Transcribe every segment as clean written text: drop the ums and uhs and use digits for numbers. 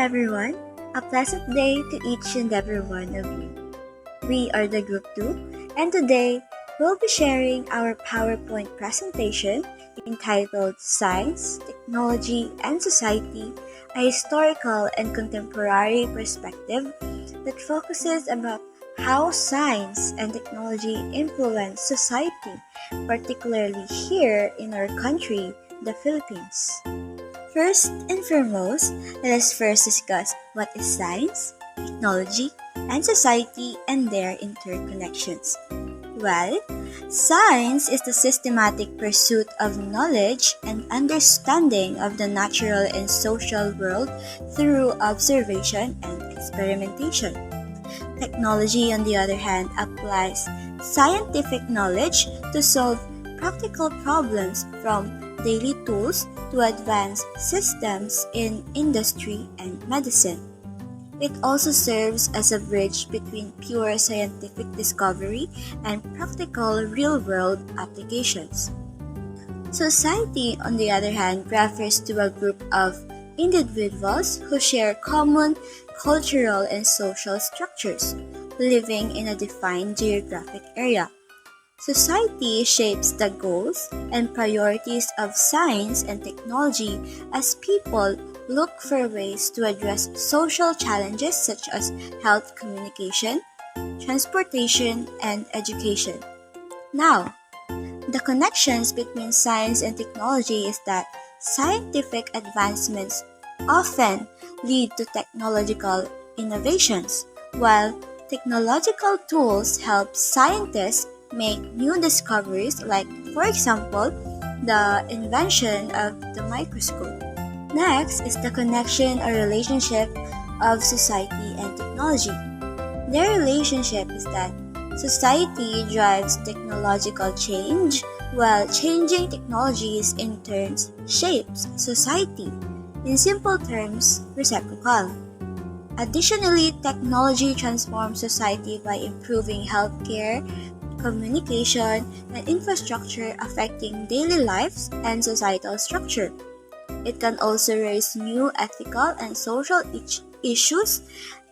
everyone. A pleasant day to each and every one of you. We are the Group 2, and today we'll be sharing our PowerPoint presentation entitled Science, Technology, and Society, a historical and contemporary perspective that focuses about how science and technology influence society, particularly here in our country, the Philippines. First and foremost, let us first discuss what is science, technology, and society and their interconnections. Well, science is the systematic pursuit of knowledge and understanding of the natural and social world through observation and experimentation. Technology, on the other hand, applies scientific knowledge to solve practical problems from daily tools to advanced systems in industry and medicine. It also serves as a bridge between pure scientific discovery and practical real-world applications. Society, on the other hand, refers to a group of individuals who share common cultural and social structures, living in a defined geographic area. Society shapes the goals and priorities of science and technology as people look for ways to address social challenges such as health, communication, transportation, and education. Now, the connections between science and technology is that scientific advancements often lead to technological innovations, while technological tools help scientists make new discoveries like, for example, the invention of the microscope. Next is the connection or relationship of society and technology. Their relationship is that society drives technological change, while changing technologies in turn shapes society. In simple terms, reciprocal. Additionally, technology transforms society by improving healthcare, communication, and infrastructure affecting daily lives and societal structure. It can also raise new ethical and social issues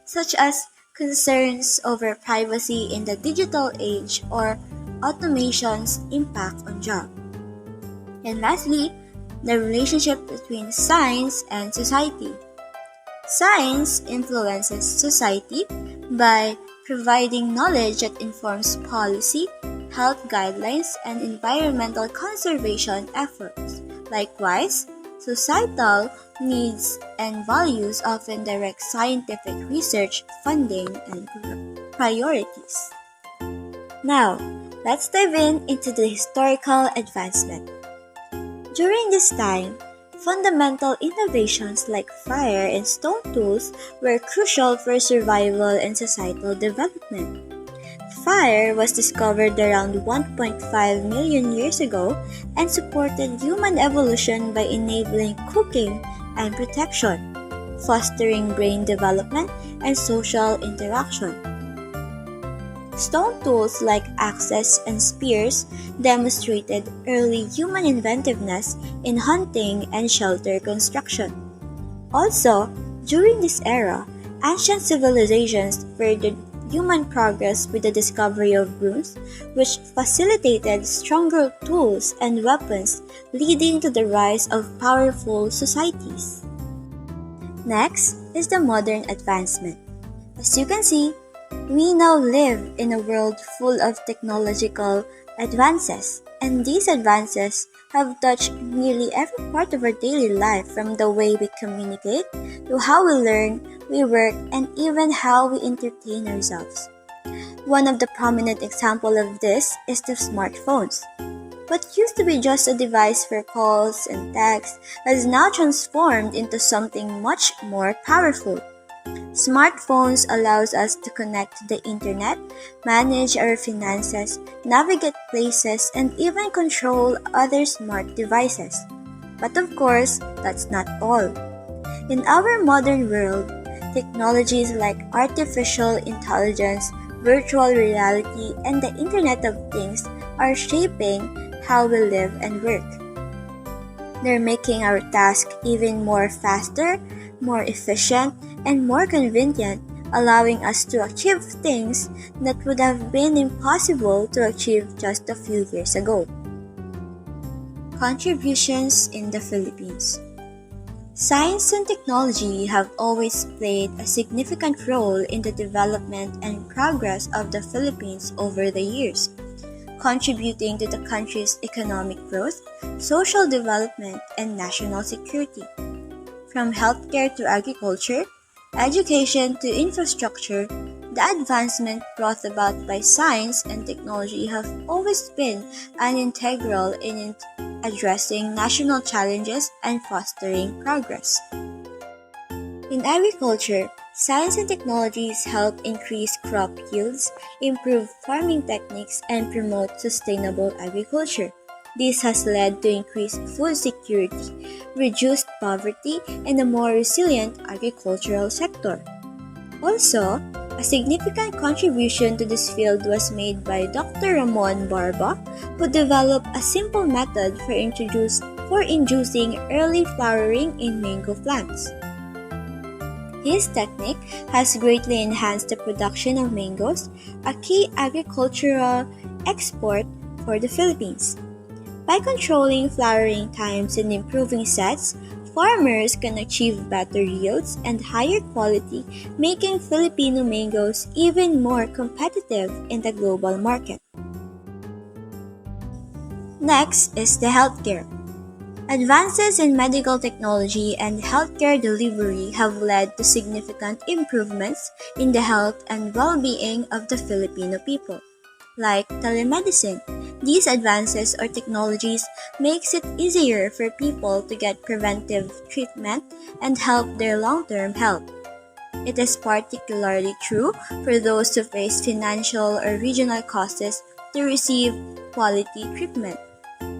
such as concerns over privacy in the digital age or automation's impact on jobs. And lastly, the relationship between science and society. Science influences society by providing knowledge that informs policy, health guidelines, and environmental conservation efforts. Likewise, societal needs and values often direct scientific research, funding, and priorities. Now, let's dive into the historical advancement. During this time, fundamental innovations like fire and stone tools were crucial for survival and societal development. Fire was discovered around 1.5 million years ago and supported human evolution by enabling cooking and protection, fostering brain development and social interaction. Stone tools like axes and spears demonstrated early human inventiveness in hunting and shelter construction. Also, during this era, ancient civilizations furthered human progress with the discovery of brooms, which facilitated stronger tools and weapons, leading to the rise of powerful societies. Next is the modern advancement. As you can see, we now live in a world full of technological advances, and these advances have touched nearly every part of our daily life, from the way we communicate to how we learn, we work, and even how we entertain ourselves. One of the prominent examples of this is the smartphones. What used to be just a device for calls and texts has now transformed into something much more powerful. Smartphones allows us to connect to the internet, manage our finances, navigate places, and even control other smart devices. But of course, that's not all. In our modern world, technologies like artificial intelligence, virtual reality, and the Internet of Things are shaping how we live and work. They're making our tasks even more faster, more efficient, and more convenient, allowing us to achieve things that would have been impossible to achieve just a few years ago. Contributions in the Philippines. Science and technology have always played a significant role in the development and progress of the Philippines over the years, contributing to the country's economic growth, social development, and national security. From healthcare to agriculture, education to infrastructure, the advancement brought about by science and technology have always been an integral in addressing national challenges and fostering progress. In agriculture, science and technologies help increase crop yields, improve farming techniques, and promote sustainable agriculture. This has led to increased food security, reduced poverty, and a more resilient agricultural sector. Also, a significant contribution to this field was made by Dr. Ramon Barba, who developed a simple method for inducing early flowering in mango plants. His technique has greatly enhanced the production of mangoes, a key agricultural export for the Philippines. By controlling flowering times and improving sets, farmers can achieve better yields and higher quality, making Filipino mangoes even more competitive in the global market. Next is the healthcare. Advances in medical technology and healthcare delivery have led to significant improvements in the health and well-being of the Filipino people. Like telemedicine, these advances or technologies makes it easier for people to get preventive treatment and help their long-term health. It is particularly true for those who face financial or regional costs to receive quality treatment.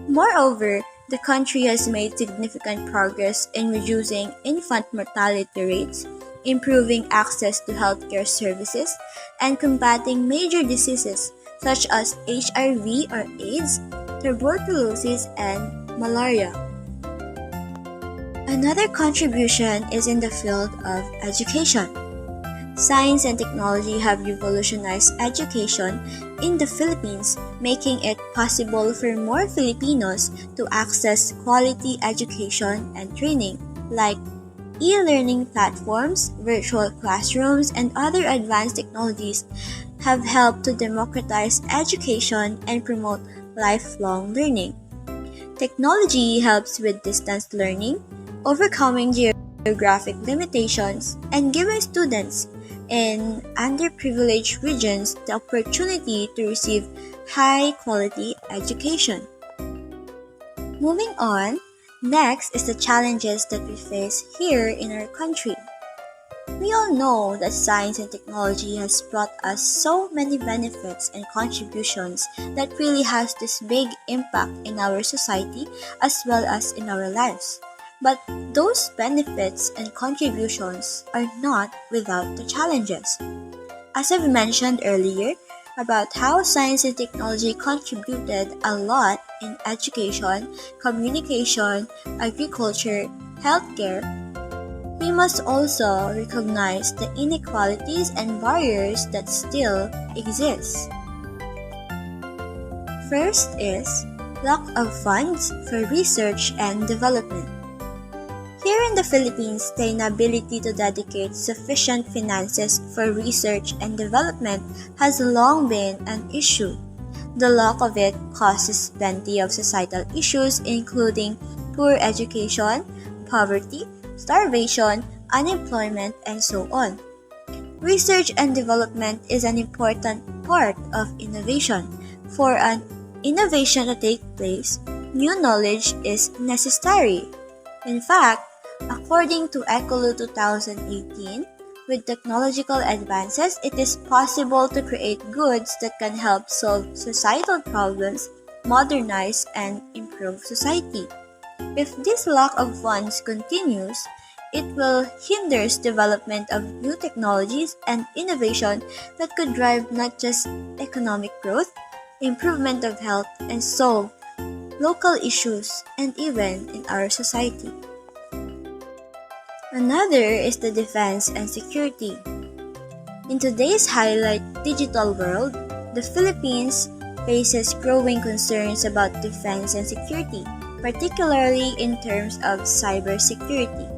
Moreover, the country has made significant progress in reducing infant mortality rates, improving access to healthcare services, and combating major diseases such as HIV or AIDS, tuberculosis, and malaria. Another contribution is in the field of education. Science and technology have revolutionized education in the Philippines, making it possible for more Filipinos to access quality education and training, like e-learning platforms, virtual classrooms, and other advanced technologies have helped to democratize education and promote lifelong learning. Technology helps with distance learning, overcoming geographic limitations, and giving students in underprivileged regions the opportunity to receive high-quality education. Moving on, next is the challenges that we face here in our country. We all know that science and technology has brought us so many benefits and contributions that really has this big impact in our society as well as in our lives. But those benefits and contributions are not without the challenges. As I've mentioned earlier about how science and technology contributed a lot in education, communication, agriculture, healthcare, we must also recognize the inequalities and barriers that still exist. First is lack of funds for research and development. Here in the Philippines, the inability to dedicate sufficient finances for research and development has long been an issue. The lack of it causes plenty of societal issues including poor education, poverty, starvation, unemployment, and so on. Research and development is an important part of innovation. For an innovation to take place, new knowledge is necessary. In fact, according to Ecolo 2018, with technological advances, it is possible to create goods that can help solve societal problems, modernize, and improve society. If this lack of funds continues, it will hinder development of new technologies and innovation that could drive not just economic growth, improvement of health, and solve local issues and even in our society. Another is the defense and security. In today's highlight digital world, the Philippines faces growing concerns about defense and security, particularly in terms of cybersecurity.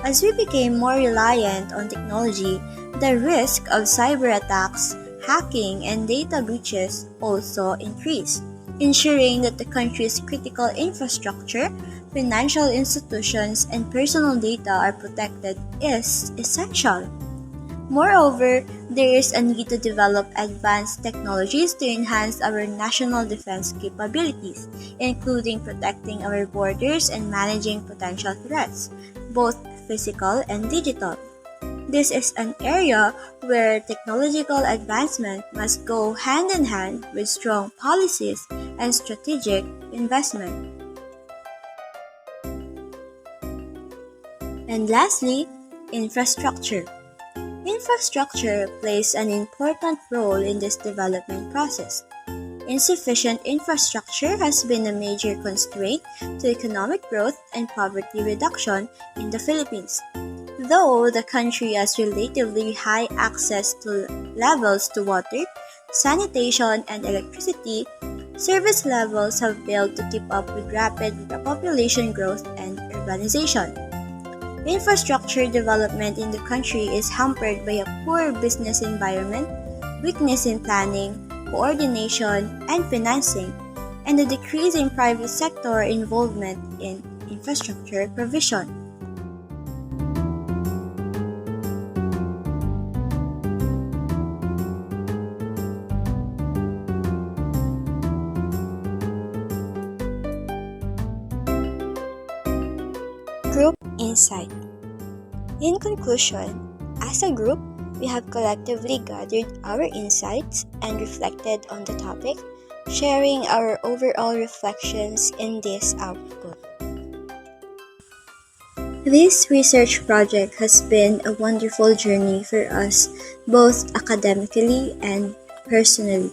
As we became more reliant on technology, the risk of cyber attacks, hacking, and data breaches also increased. Ensuring that the country's critical infrastructure, financial institutions, and personal data are protected is essential. Moreover, there is a need to develop advanced technologies to enhance our national defense capabilities, including protecting our borders and managing potential threats, both physical and digital. This is an area where technological advancement must go hand in hand with strong policies and strategic investment. And lastly, infrastructure. Infrastructure plays an important role in this development process. Insufficient infrastructure has been a major constraint to economic growth and poverty reduction in the Philippines. Though the country has relatively high access to levels to water, sanitation, and electricity, service levels have failed to keep up with rapid population growth and urbanization. Infrastructure development in the country is hampered by a poor business environment, weakness in planning, coordination, and financing, and a decrease in private sector involvement in infrastructure provision. Group Insight. In conclusion, as a group, we have collectively gathered our insights and reflected on the topic, sharing our overall reflections in this output. This research project has been a wonderful journey for us, both academically and personally.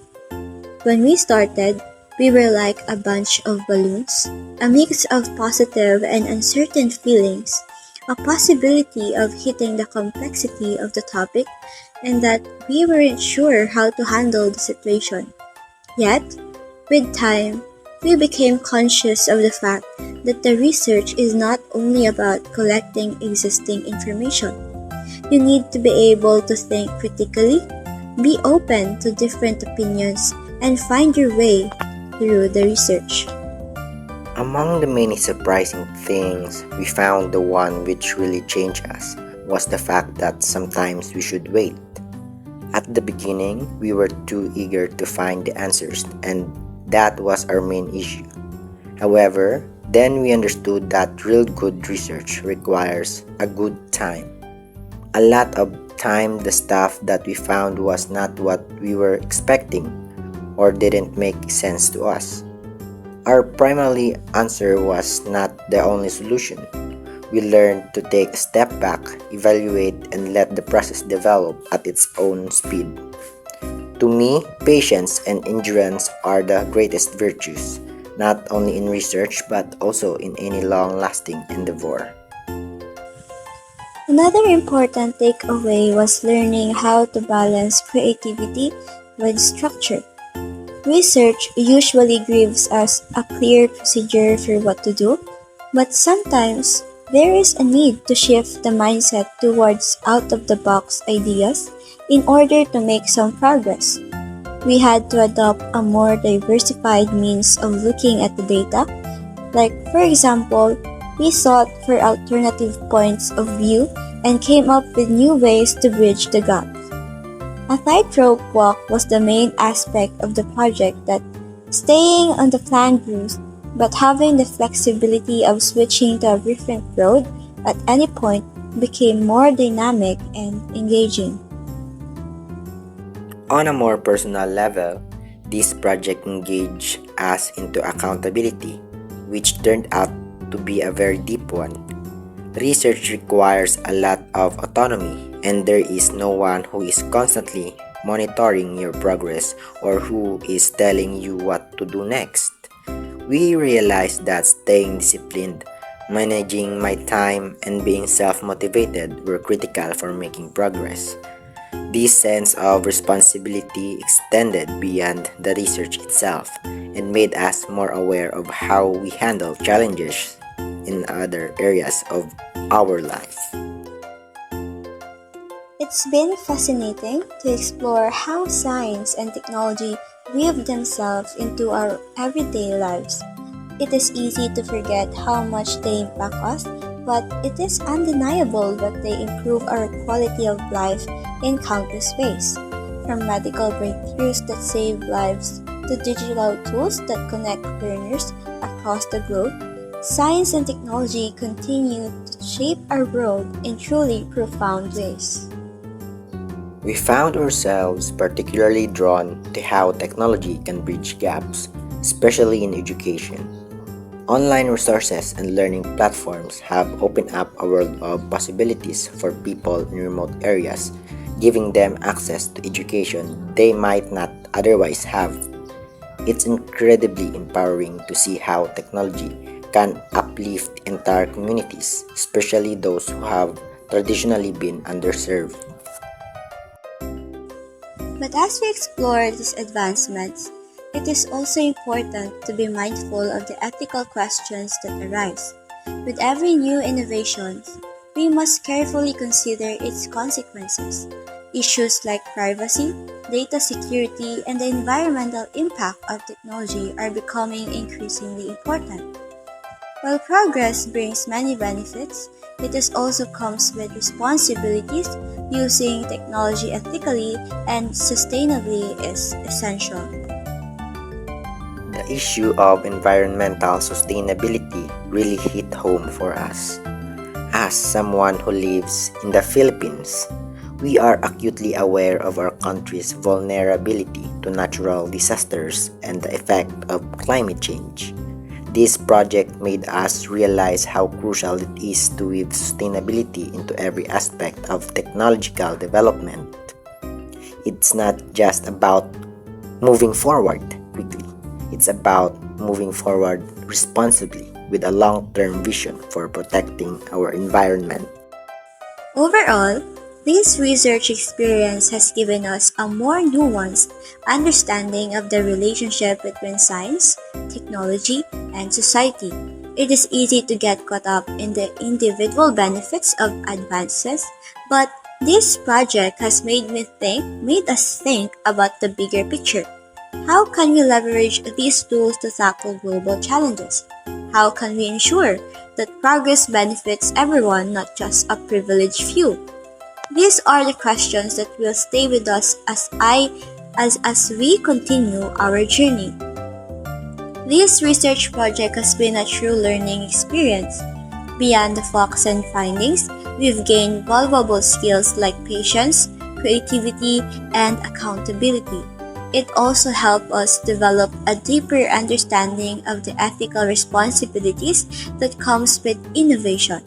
When we started, we were like a bunch of balloons, a mix of positive and uncertain feelings, a possibility of hitting the complexity of the topic, and that we weren't sure how to handle the situation. Yet, with time, we became conscious of the fact that the research is not only about collecting existing information. You need to be able to think critically, be open to different opinions, and find your way through the research. Among the many surprising things, we found the one which really changed us was the fact that sometimes we should wait. At the beginning, we were too eager to find the answers, and that was our main issue. However, then we understood that real good research requires a good time. A lot of time, the stuff that we found was not what we were expecting or didn't make sense to us. Our primary answer was not the only solution. We learned to take a step back, evaluate, and let the process develop at its own speed. To me, patience and endurance are the greatest virtues, not only in research but also in any long-lasting endeavor. Another important takeaway was learning how to balance creativity with structure. Research usually gives us a clear procedure for what to do, but sometimes there is a need to shift the mindset towards out-of-the-box ideas in order to make some progress. We had to adopt a more diversified means of looking at the data. Like, for example, we sought for alternative points of view and came up with new ways to bridge the gap. A tightrope walk was the main aspect of the project, that staying on the planned route but having the flexibility of switching to a different road at any point became more dynamic and engaging. On a more personal level, this project engaged us into accountability, which turned out to be a very deep one. Research requires a lot of autonomy, and there is no one who is constantly monitoring your progress or who is telling you what to do next. We realized that staying disciplined, Managing my time and being self-motivated were critical for making progress. This sense of responsibility extended beyond the research itself and made us more aware of how we handle challenges in other areas of our life. It's been fascinating to explore how science and technology weave themselves into our everyday lives. It is easy to forget how much they impact us, but it is undeniable that they improve our quality of life in countless ways. From medical breakthroughs that save lives to digital tools that connect learners across the globe, science and technology continue to shape our world in truly profound ways. We found ourselves particularly drawn to how technology can bridge gaps, especially in education. Online resources and learning platforms have opened up a world of possibilities for people in remote areas, giving them access to education they might not otherwise have. It's incredibly empowering to see how technology can uplift entire communities, especially those who have traditionally been underserved. But as we explore these advancements, it is also important to be mindful of the ethical questions that arise. With every new innovation, we must carefully consider its consequences. Issues like privacy, data security, and the environmental impact of technology are becoming increasingly important. While progress brings many benefits, it is also comes with responsibilities. Using technology ethically and sustainably is essential. The issue of environmental sustainability really hit home for us. As someone who lives in the Philippines, we are acutely aware of our country's vulnerability to natural disasters and the effect of climate change. This project made us realize how crucial it is to weave sustainability into every aspect of technological development. It's not just about moving forward quickly, it's about moving forward responsibly with a long-term vision for protecting our environment. Overall, this research experience has given us a more nuanced understanding of the relationship between science, technology, and society. It is easy to get caught up in the individual benefits of advances, but this project has made us think about the bigger picture. How can we leverage these tools to tackle global challenges? How can we ensure that progress benefits everyone, not just a privileged few? These are the questions that will stay with us as we continue our journey. This research project has been a true learning experience. Beyond the facts and findings, we've gained valuable skills like patience, creativity, and accountability. It also helped us develop a deeper understanding of the ethical responsibilities that comes with innovation.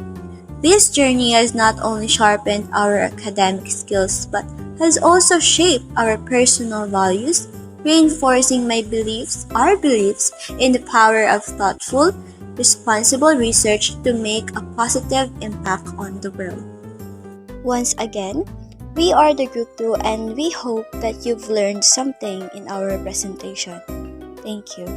This journey has not only sharpened our academic skills but has also shaped our personal values, reinforcing our beliefs in the power of thoughtful, responsible research to make a positive impact on the world. Once again, we are the Group 2 and we hope that you've learned something in our presentation. Thank you.